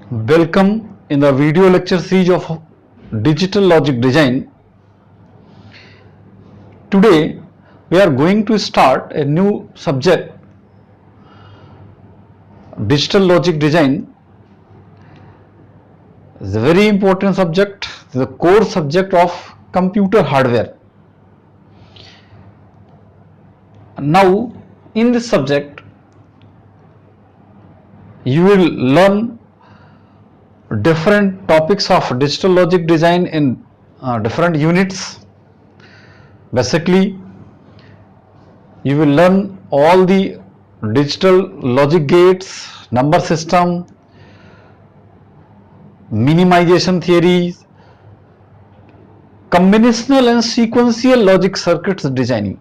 Welcome in the video lecture series of Digital Logic Design. Today we are going to start a new subject, Digital Logic Design. It's a very important subject, the core subject of computer hardware. Now in this subject you will learn different topics of digital logic design in different units. Basically, you will learn all the digital logic gates, number system, minimization theories, combinational and sequential logic circuits designing,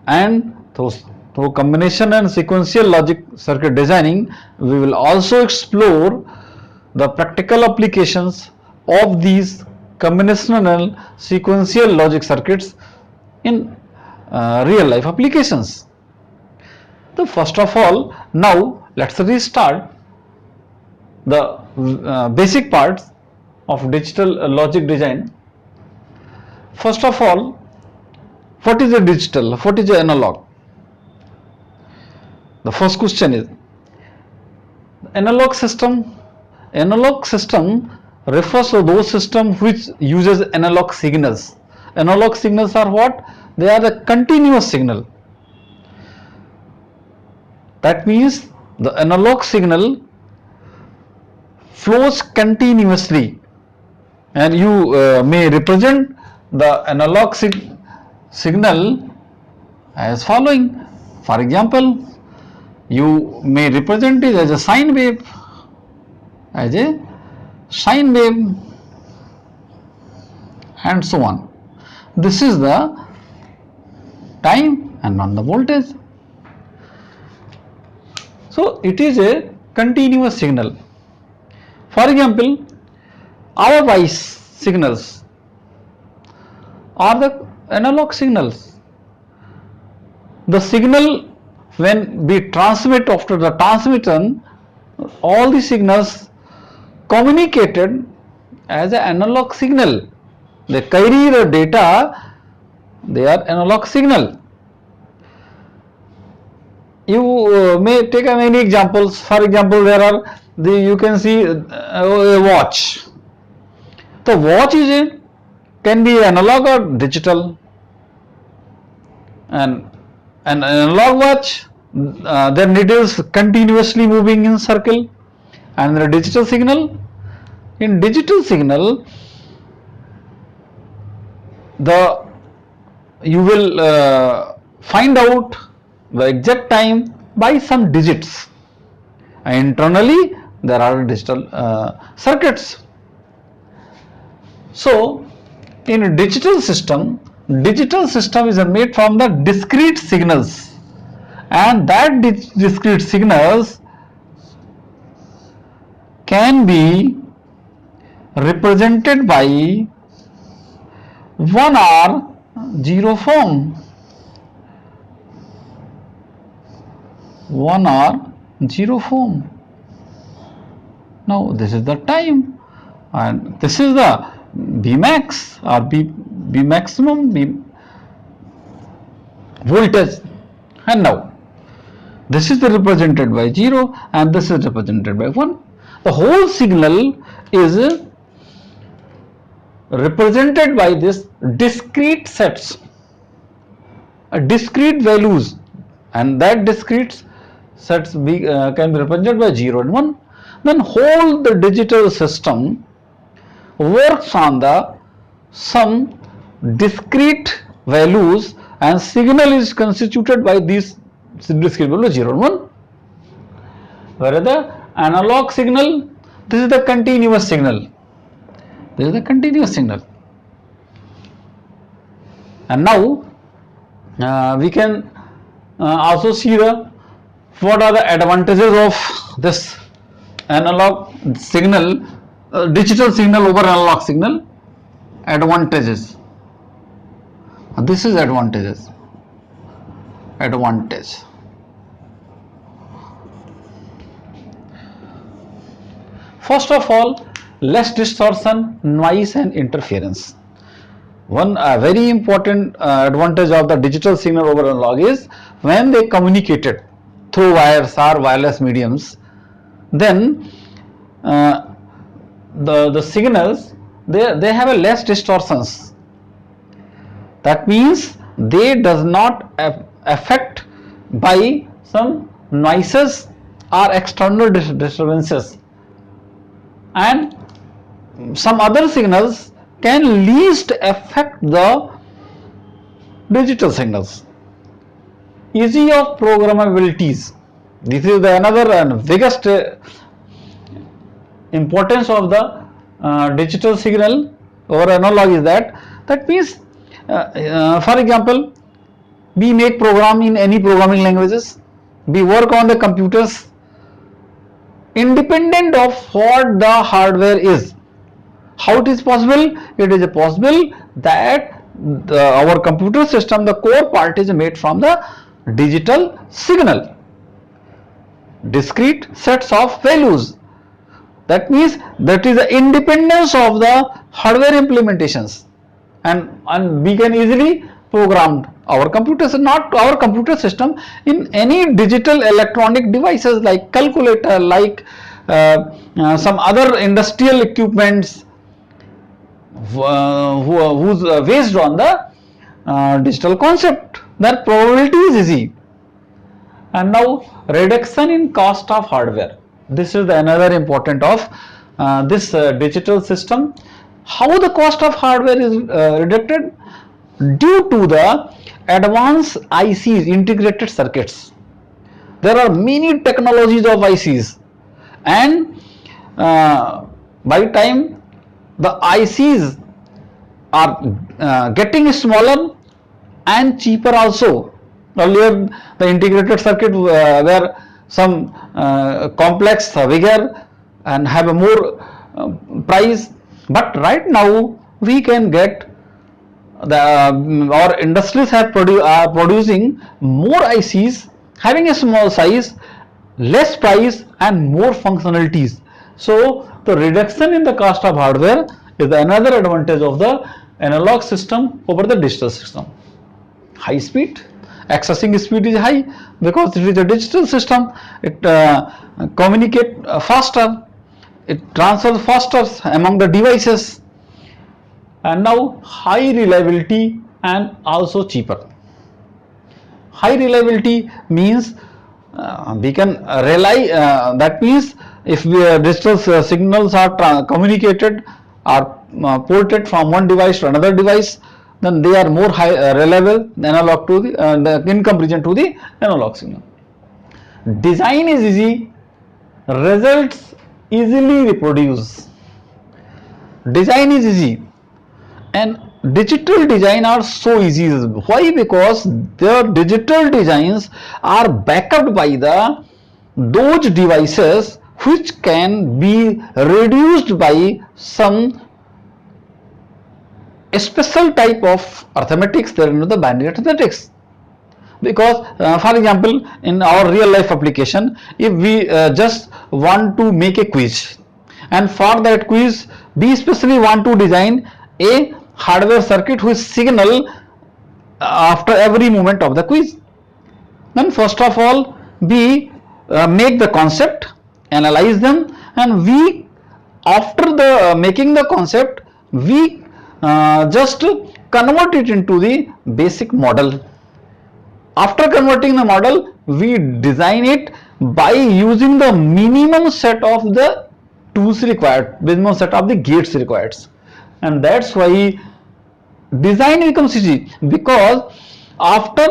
and through combination and sequential logic circuit designing, we will also explore the practical applications of these combinational and sequential logic circuits in real life applications. So first of all, now let's restart the basic parts of digital logic design. First of all, what is a digital? What is a analog? The first question is analog system. Analog system refers to those systems which uses analog signals. Analog signals are what? They are the continuous signal. That means the analog signal flows continuously, and you may represent the analog signal as following. For example, you may represent it as a sine wave, and so on. This is the time and not the voltage. So it is a continuous signal. For example, our voice signals are the analog signals. The signal, when we transmit, after the transmission, all the signals communicated as an analog signal. They carry the data, they are analog signal. You may take many examples. For example, there are you can see a watch. The watch can be analog or digital. And an analog watch, their needles continuously moving in circle. And the digital signal, in digital signal, you will find out the exact time by some digits. And internally there are digital circuits. So in a digital system is made from the discrete signals, and that discrete signals can be represented by 1 or 0 form. 1 or 0 form. Now this is the time, and this is the Bmax or B maximum, B voltage. And now this is represented by 0 and this is represented by 1. The whole signal is represented by this discrete sets, discrete values, and that discrete sets can be represented by 0 and 1. Then whole the digital system works on some discrete values, and signal is constituted by these discrete values 0 and 1. Whereas the analog signal, this is the continuous signal. This is the continuous signal. And now we can also see what are the advantages of this analog signal, digital signal over analog signal. Advantages. This is advantages. Advantage. First of all, less distortion, noise and interference. One very important advantage of the digital signal over analog is when they communicated through wires or wireless mediums, then the signals, they have a less distortions. That means they does not affect by some noises or external disturbances, and some other signals can least affect the digital signals. Easy of programmabilities. This is the another and biggest importance of the digital signal over analog is that means for example, we make program in any programming languages, we work on the computers independent of what the hardware is. How it is possible? It is possible that our computer system, the core part is made from the digital signal, discrete sets of values. That means that is the independence of the hardware implementations, and we can easily program our computers, not our computer system, in any digital electronic devices like calculator, like some other industrial equipments who's based on the digital concept. That probability is easy. And now reduction in cost of hardware. This is the another important of this digital system. How the cost of hardware is reduced? Due to the advanced ICs, integrated circuits. There are many technologies of ICs, and by time the ICs are getting smaller and cheaper also. Earlier the integrated circuit were some complex, bigger and have a more price, but right now we can get our industries are producing more ICs having a small size, less price and more functionalities. So the reduction in the cost of hardware is another advantage of the analog system over the digital system. High speed, accessing speed is high because it is a digital system. It communicates faster, it transfers faster among the devices, and now high reliability and also cheaper. High reliability means we can rely, that means if digital signals are communicated or ported from one device to another device, then they are more reliable analog to the in comparison to the analog signal. Design is easy, results easily reproduce. Design is easy, and digital design are so easy. Why? Because their digital designs are backed by those devices which can be reduced by some special type of arithmetics there in the binary arithmetics. Because for example, in our real life application, if we just want to make a quiz, and for that quiz we especially want to design a hardware circuit which signal after every moment of the quiz, then first of all we make the concept, analyze them, and we after the making the concept we just convert it into the basic model. After converting the model, we design it by using the minimum set of the tools required, minimum set of the gates required, and that's why design becomes easy, because after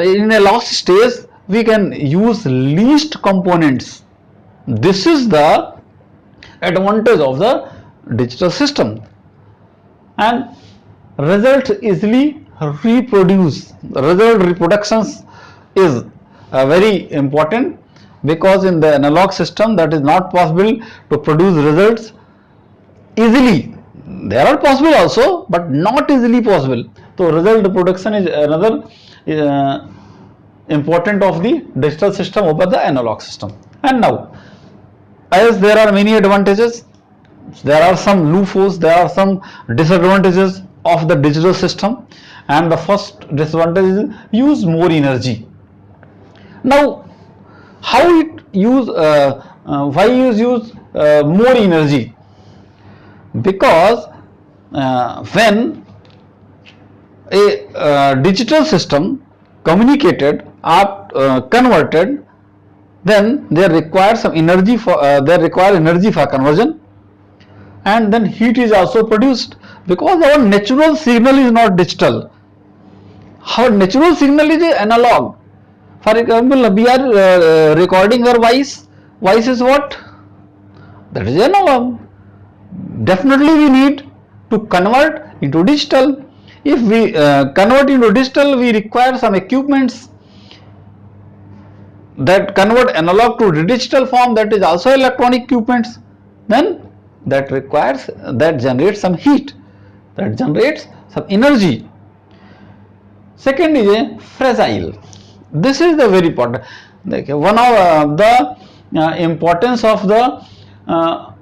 in a last stage we can use least components. This is the advantage of the digital system. And result easily reproduce. Result reproductions is very important, because in the analog system that is not possible to produce results easily. There are possible also, but not easily possible. So result reproduction is another important of the digital system over the analog system. And now as there are many advantages, there are some loopholes, there are some disadvantages of the digital system, and the first disadvantage is use more energy. Now, how it use why use more energy? Because when a digital system communicated or converted, then they require some energy for conversion, and then heat is also produced, because our natural signal is not digital. Our natural signal is analog. For example, we are recording our voice. Voice is what? That is analog. Definitely we need to convert into digital. If we convert into digital, we require some equipments that convert analog to the digital form, that is also electronic equipments. Then that generates some heat, that generates some energy. Second is a fragile. This is the very important. One of the importance of the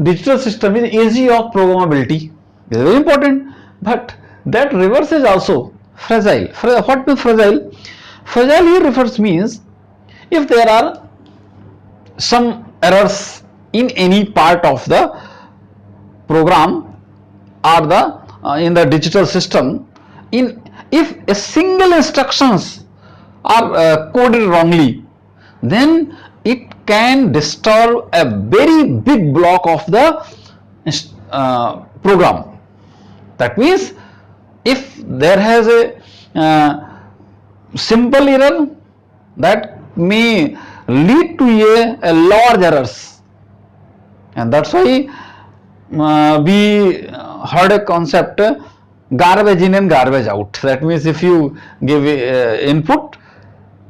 digital system is easy of programmability. It is very important, but that reverse is also fragile. What means fragile? Fragile here refers means if there are some errors in any part of the program or the in the digital system, if a single instructions are coded wrongly, then it can disturb a very big block of the program. That means if there has a simple error, that may lead to a large errors, and that's why we heard a concept garbage in and garbage out. That means if you give input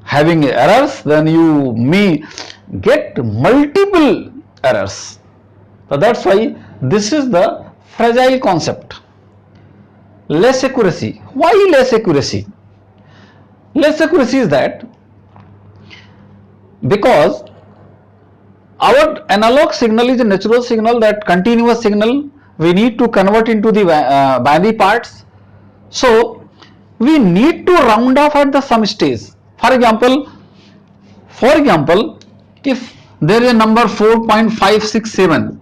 having errors, then you may get multiple errors. So that's why this is the fragile concept. Less accuracy. Why less accuracy? Less accuracy is that because our analog signal is a natural signal, that continuous signal we need to convert into the binary parts. So we need to round off at the some stage. For example, if there is a number 4.567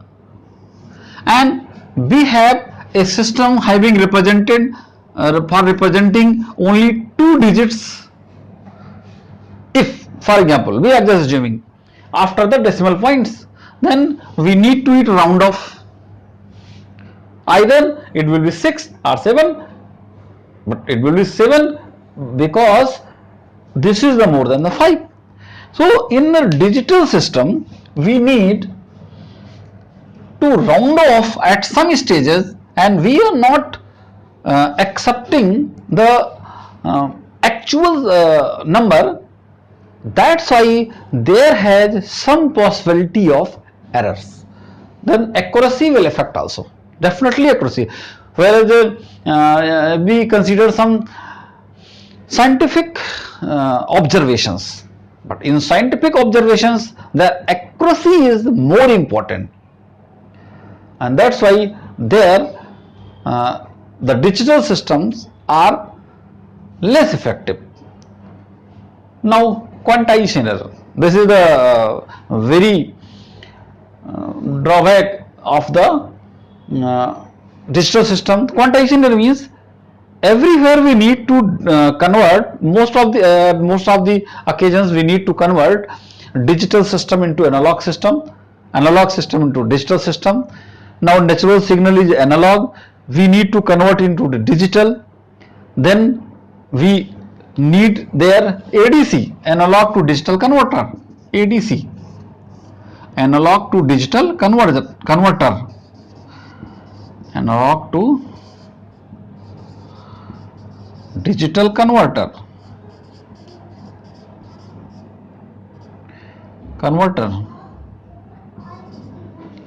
and we have a system having represented for representing only 2 digits, if for example we are just assuming after the decimal points, then we need to round off. Either it will be 6 or 7, but it will be 7 because this is the more than the 5. So in the digital system we need to round off at some stages, and we are not accepting the actual number. That's why there has some possibility of errors. Then accuracy will affect also. Definitely accuracy. Whereas we consider some scientific observations, but in scientific observations the accuracy is more important, and that's why there the digital systems are less effective. Now quantization error. This is the very drawback of the digital system. Quantization error means everywhere we need to convert, most of the occasions we need to convert digital system into analog system into digital system. Now natural signal is analog, we need to convert into the digital, then we need their ADC, analog to digital converter, ADC, analog to digital converter, analog to digital converter,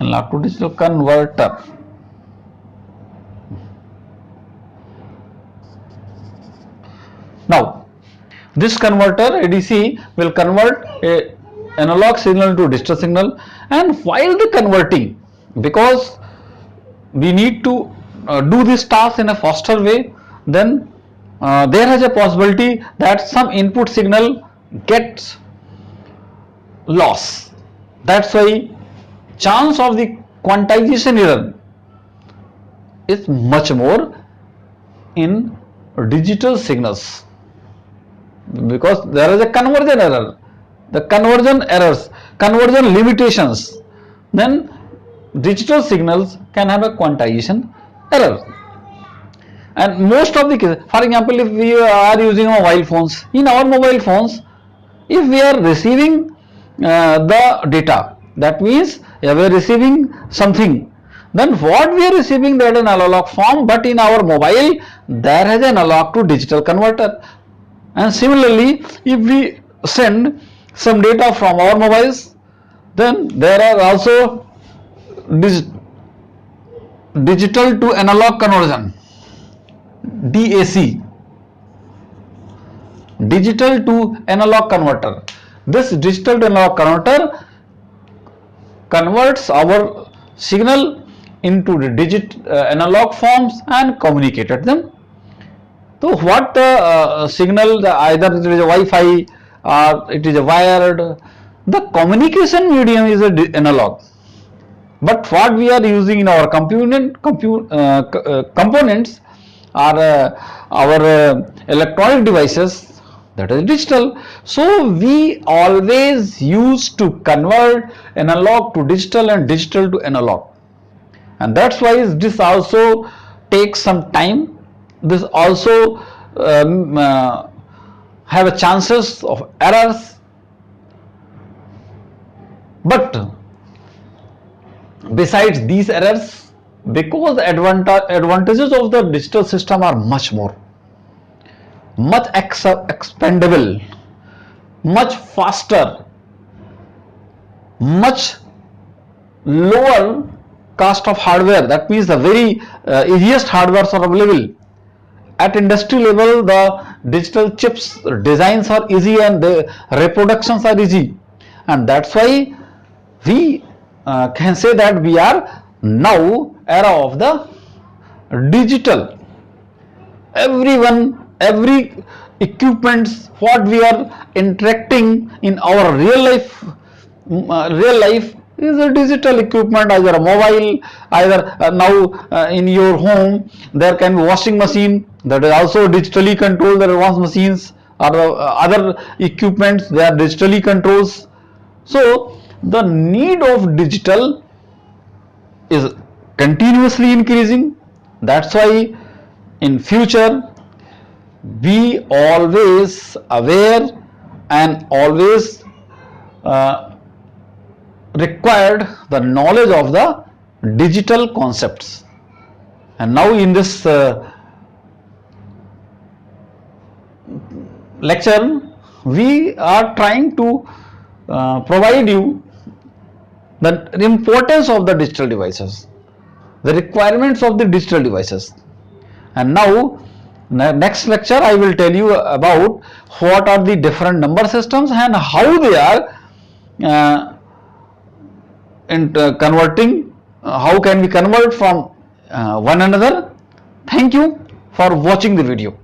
analog to digital converter. Now this converter ADC will convert a analog signal to digital signal, and while the converting, because we need to do this task in a faster way, then there is a possibility that some input signal gets loss. That's why chance of the quantization error is much more in digital signals, because there is a conversion error, the conversion errors, conversion limitations, then digital signals can have a quantization error. And most of the cases, for example, if we are using mobile phones, in our mobile phones, if we are receiving the data, that means we are receiving something, then what we are receiving, that in analog form, but in our mobile there has an analog to digital converter. And similarly, if we send some data from our mobiles, then there are also digital to analog conversion, DAC, digital to analog converter. This digital to analog converter converts our signal into the analog forms and communicated them. So what the signal, either it is a Wi-Fi or it is a wired, the communication medium is a analog. But what we are using in our components are our electronic devices, that is digital. So we always used to convert analog to digital and digital to analog, and that's why this also takes some time. This also have a chances of errors, but besides these errors, because advantages of the digital system are much more, much expandable, much faster, much lower cost of hardware. That means the very easiest hardwares are available. At industry level, the digital chips designs are easy and the reproductions are easy, and that's why we can say that we are now era of the digital. Every equipments what we are interacting in our real life is a digital equipment, either a mobile, either now in your home there can be washing machine, that is also digitally controlled. There are washing machines or other equipments, they are digitally controlled. So the need of digital is continuously increasing. That's why in future be always aware and always required the knowledge of the digital concepts. And now in this lecture we are trying to provide you the importance of the digital devices, the requirements of the digital devices. And now next lecture I will tell you about what are the different number systems and how they are converting, how can we convert from one another. Thank you for watching the video.